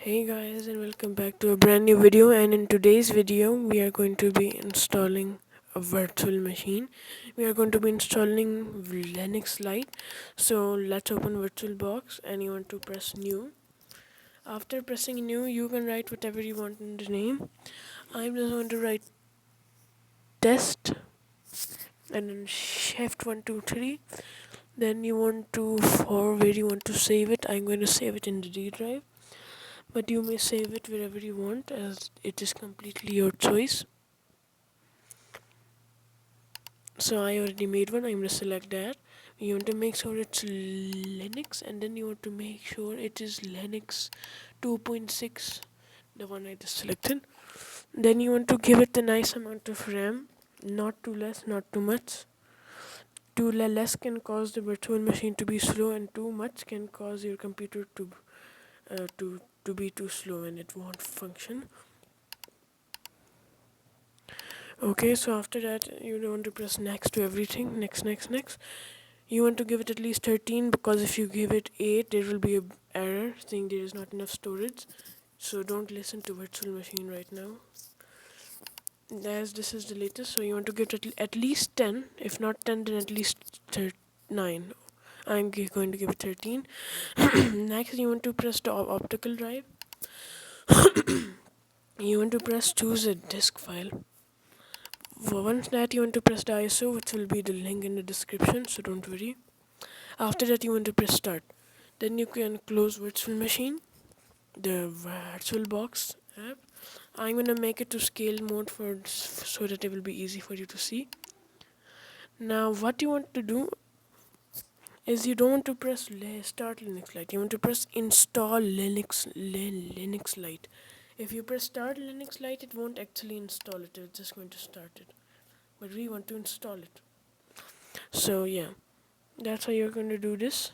Hey guys, and welcome back to a brand new video. And in today's video we are going to be installing a virtual machine. We are going to be installing Linux Lite. So let's open VirtualBox and you want to press new. After pressing new, you can write whatever you want in the name. I'm just going to write test and then shift 123. Then you want to, for where you want to save it, I'm going to save it in the D drive, but you may save it wherever you want as it is completely your choice. So I already made one. I'm going to select that. You want to make sure it's Linux, and then you want to make sure it is Linux 2.6, the one I just selected. Then you want to give it a nice amount of RAM, not too less, not too much. Too less can cause the virtual machine to be slow, and too much can cause your computer to be too slow and it won't function. Okay, so after that you want to press next to everything. Next. You want to give it at least 13, because if you give it 8 there will be a error saying there is not enough storage. So don't listen to virtual machine right now, as this is the latest. So you want to give it at least 10. If not 10, then at least 9. I'm going to give it 13. Next you want to press the optical drive. You want to press choose a disk file. Once that, you want to press the ISO, which will be the link in the description, so don't worry. After that you want to press start. Then you can close virtual machine, the virtual box app. I'm gonna make it to scale mode so that it will be easy for you to see. Now what you want to do is you don't want to press start Linux Lite. You want to press install Linux Lite. If you press start Linux Lite, it won't actually install it. It's just going to start it. But we want to install it. So yeah, that's how you're going to do this.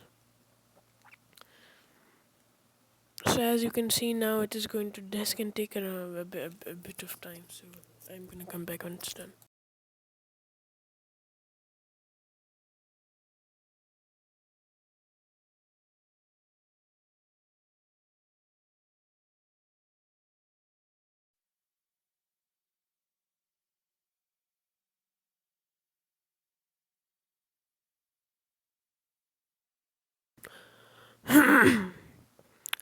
So as you can see now, it is going to desk and take a bit of time. So I'm gonna come back when it's done.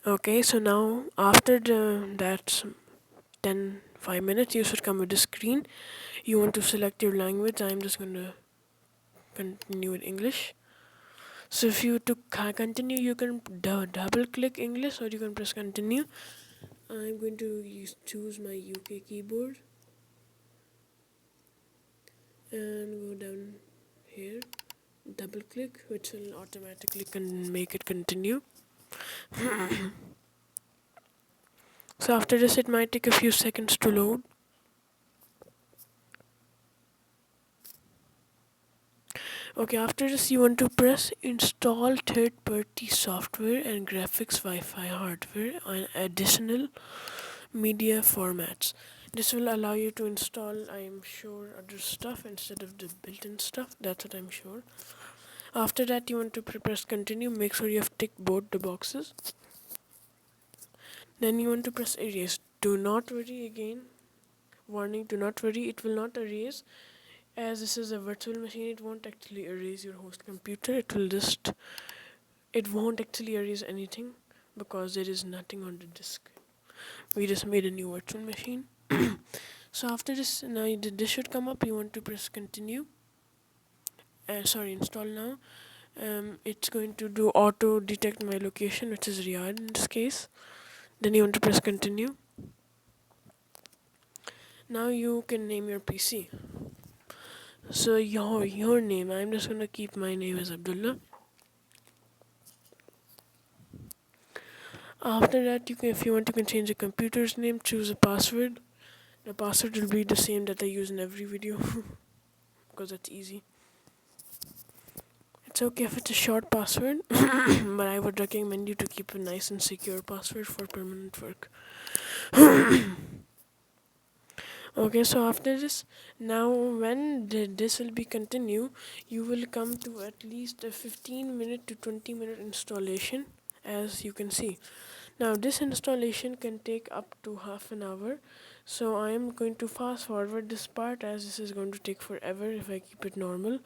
Okay, so now after that's 5 minutes, you should come with the screen. You want to select your language. I'm just gonna continue with English. So if you to continue, you can double click English, or you can press continue. I'm going to choose my UK keyboard and go down here, double click, which will automatically make it continue. So after this, it might take a few seconds to load. Okay, after this you want to press install third-party software and graphics Wi-Fi hardware on additional media formats. This will allow you to install, I am sure, other stuff instead of the built-in stuff. That's what I'm sure. After that, you want to press continue. Make sure you have ticked both the boxes. Then you want to press erase. Do not worry again. Warning, do not worry, it will not erase. As this is a virtual machine, it won't actually erase your host computer. It won't actually erase anything because there is nothing on the disk. We just made a new virtual machine. So after this, now this should come up. You want to press continue. Install now. It's going to do auto detect my location, which is Riyadh in this case. Then you want to press continue. Now you can name your PC. So your name, I'm just gonna keep my name as Abdullah. After that, if you want, you can change the computer's name, choose a password. The password will be the same that I use in every video because that's easy. It's okay if it's a short password, but I would recommend you to keep a nice and secure password for permanent work. Okay, so after this, now when this will be continue, you will come to at least a 15-minute to 20-minute installation, as you can see. Now this installation can take up to half an hour, so I am going to fast forward this part as this is going to take forever if I keep it normal.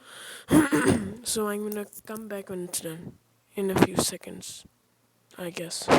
So I'm gonna come back when it's done in a few seconds, I guess.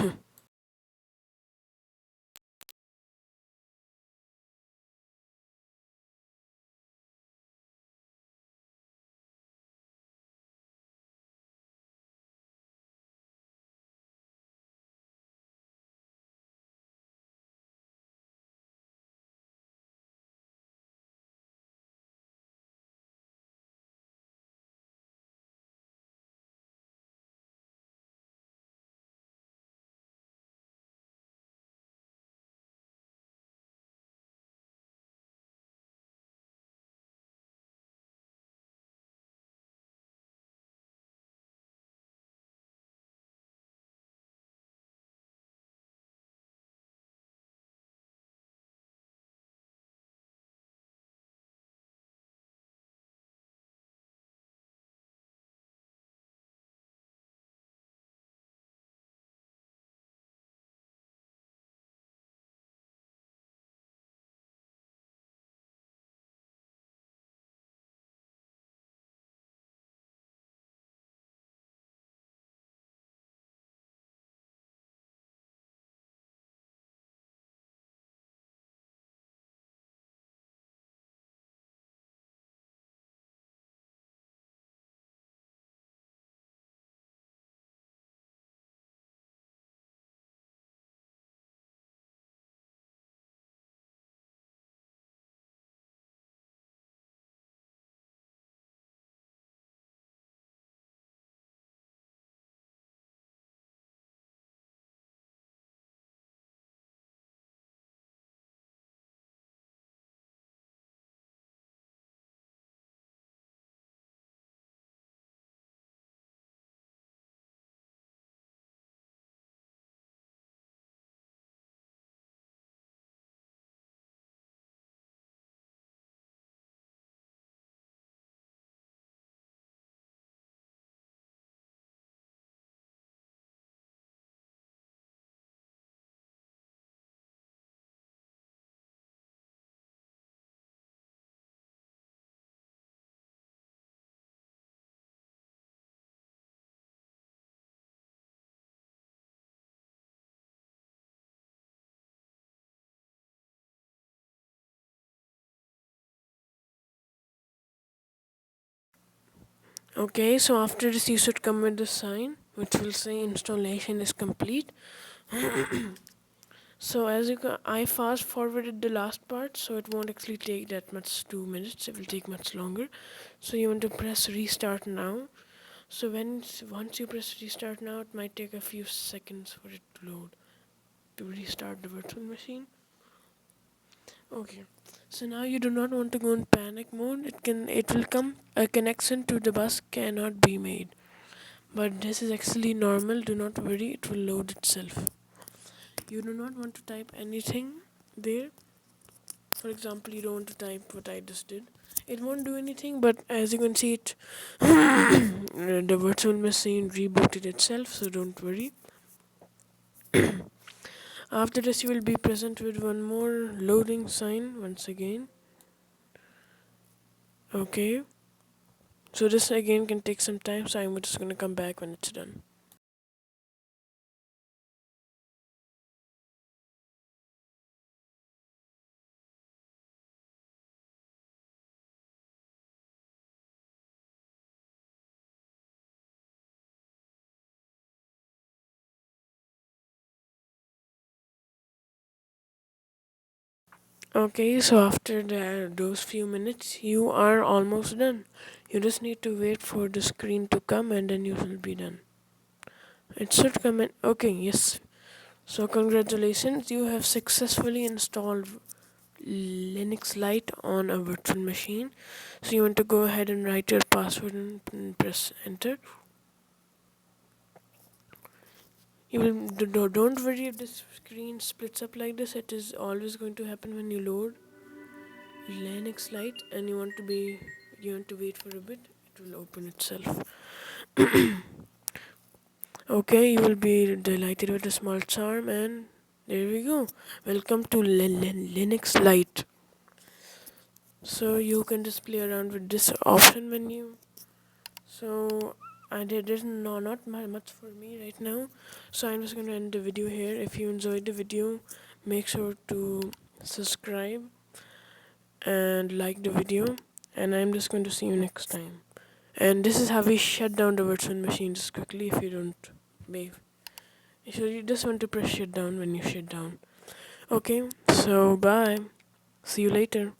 Okay, so after this, you should come with the sign which will say installation is complete. So as you I fast forwarded the last part, so it won't actually take that much 2 minutes. It will take much longer. So you want to press restart now. So once you press restart now, it might take a few seconds for it to load to restart the virtual machine. Okay. So now you do not want to go in panic mode. It will come a connection to the bus cannot be made. But this is actually normal. Do not worry. It will load itself. You do not want to type anything there. For example, you don't want to type what I just did. It won't do anything, but as you can see, it the virtual machine rebooted itself. So don't worry. After this, you will be present with one more loading sign once again. Okay. So this again can take some time. So I'm just gonna come back when it's done. Okay, so after those few minutes, you are almost done. You just need to wait for the screen to come and then you will be done. It should come in. Okay, yes. So, congratulations, you have successfully installed Linux Lite on a virtual machine. So, you want to go ahead and write your password and press enter. You will don't worry if this screen splits up like this. It is always going to happen when you load Linux Lite and you want to wait for a bit. It will open itself. Okay, you will be delighted with a small charm, and there we go. Welcome to Linux Lite. So you can just play around with this option menu. So I did there's not much for me right now. So I'm just gonna end the video here. If you enjoyed the video, make sure to subscribe and like the video. And I'm just going to see you next time. And this is how we shut down the virtual machine just quickly if you don't behave. So you just want to press shut down when you shut down. Okay, so bye. See you later.